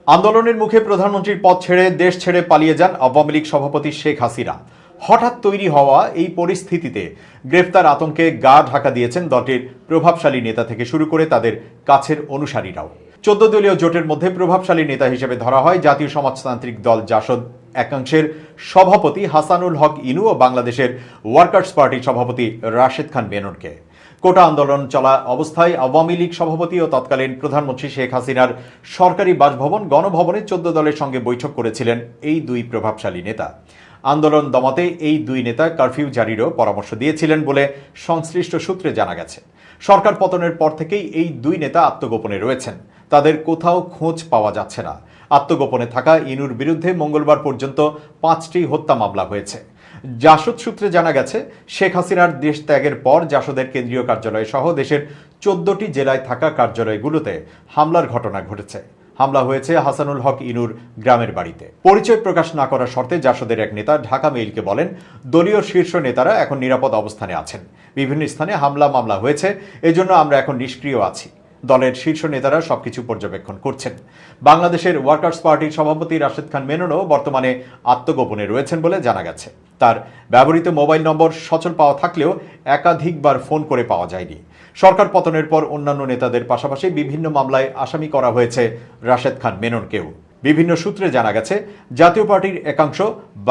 আন্দোলনের মুখে প্রধানমন্ত্রীর পদ ছেড়ে দেশ ছেড়ে পালিয়ে যান আওয়ামী লীগ সভাপতি শেখ হাসিনা। হঠাৎ তৈরি হওয়া এই পরিস্থিতিতে গ্রেফতার আতঙ্কে গা ঢাকা দিয়েছেন দলটির প্রভাবশালী নেতা থেকে শুরু করে তাদের কাছের অনুসারীরাও। 14 দলীয় জোটের মধ্যে প্রভাবশালী নেতা হিসেবে ধরা হয় জাতীয় সমাজতান্ত্রিক দল জাসদ একাংশের সভাপতি হাসানুল হক ইনু ও বাংলাদেশের ওয়ার্কার্স পার্টির সভাপতি রাশেদ খান মেননকে। কোটা আন্দোলন চলা অবস্থায় আওয়ামী লীগ সভাপতি ও তৎকালীন প্রধানমন্ত্রী শেখ হাসিনার সরকারি বাসভবন গণভবনে 14 দলের সঙ্গে বৈঠক করেছিলেন এই দুই প্রভাবশালী নেতা। আন্দোলন দমাতে এই দুই নেতা কারফিউ জারিরও পরামর্শ দিয়েছিলেন বলে সংশ্লিষ্ট সূত্রে জানা গেছে। সরকার পতনের পর থেকেই এই দুই নেতা আত্মগোপনে রয়েছেন, তাদের কোথাও খোঁজ পাওয়া যাচ্ছে না। আত্মগোপনে থাকা ইনুর বিরুদ্ধে মঙ্গলবার পর্যন্ত 5টি হত্যা মামলা হয়েছে। জাসদ সূত্রে জানা গেছে, শেখ হাসিনার দেশ ত্যাগের পর জাসদের কেন্দ্রীয় কার্যালয় সহ দেশের 14টি জেলায় থাকা কার্যালয়গুলোতে হামলার ঘটনা ঘটেছে। হামলা হয়েছে হাসানুল হক ইনুর গ্রামের বাড়িতে। পরিচয় প্রকাশ না করার শর্তে জাসদের এক নেতা ঢাকা মেইলকে বলেন, দলীয় শীর্ষ নেতারা এখন নিরাপদ অবস্থানে আছেন, বিভিন্ন স্থানে হামলা মামলা হয়েছে, এজন্য আমরা এখন নিষ্ক্রিয় আছি। দলের শীর্ষ নেতারা সবকিছু পর্যবেক্ষণ করছেন। বাংলাদেশের ওয়ার্কার্স পার্টির সভাপতি রাশেদ খান মেননও বর্তমানে আত্মগোপনে রয়েছেন বলে জানা গেছে। তার ব্যবহৃত মোবাইল নম্বর সচল পাওয়া থাকলেও একাধিকবার ফোন করে পাওয়া যায়নি। সরকার পতনের পর অন্যান্য নেতাদের পাশাপাশি বিভিন্ন মামলায় আসামি করা হয়েছে রাশেদ খান মেননকেও। বিভিন্ন সূত্রে জানা গেছে, জাতীয় পার্টির একাংশ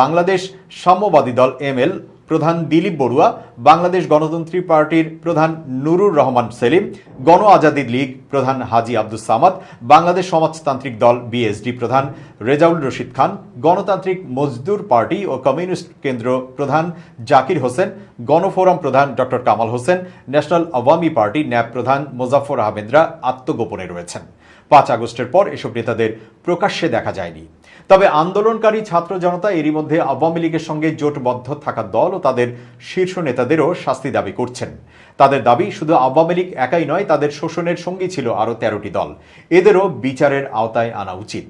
বাংলাদেশ সাম্যবাদী দল এমএল প্রধান দিলীপ বড়ুয়া, বাংলাদেশ গণতন্ত্রী পার্টির প্রধান নুরুর রহমান সেলিম, গণ আজাদি লীগ প্রধান হাজী আব্দুস সামাদ, বাংলাদেশ সমাজতান্ত্রিক দল বিএসডি প্রধান রেজাউল রশিদ খান, গণতান্ত্রিক মজদুর পার্টি ও কমিউনিস্ট কেন্দ্র প্রধান জাকির হোসেন, গণফোরাম প্রধান doctor Kamal Hossain, national Awami party nap প্রধান মোজাফফর আহমেদরা আত্মগোপনে রয়েছেন। 5 আগস্টের পর এসব নেতাদের প্রকাশ্যে দেখা যায়নি। তবে আন্দোলনকারী ছাত্র জনতা এরই মধ্যে আওয়ামী লীগের সঙ্গে জোটবদ্ধ থাকা দল ও তাদের শীর্ষ নেতাদেরও শাস্তি দাবি করছেন। তাদের দাবি, শুধু আওয়ামী লীগ একাই নয়, তাদের শোষণের সঙ্গী ছিল আরও 13টি দল, এদেরও বিচারের আওতায় আনা উচিত।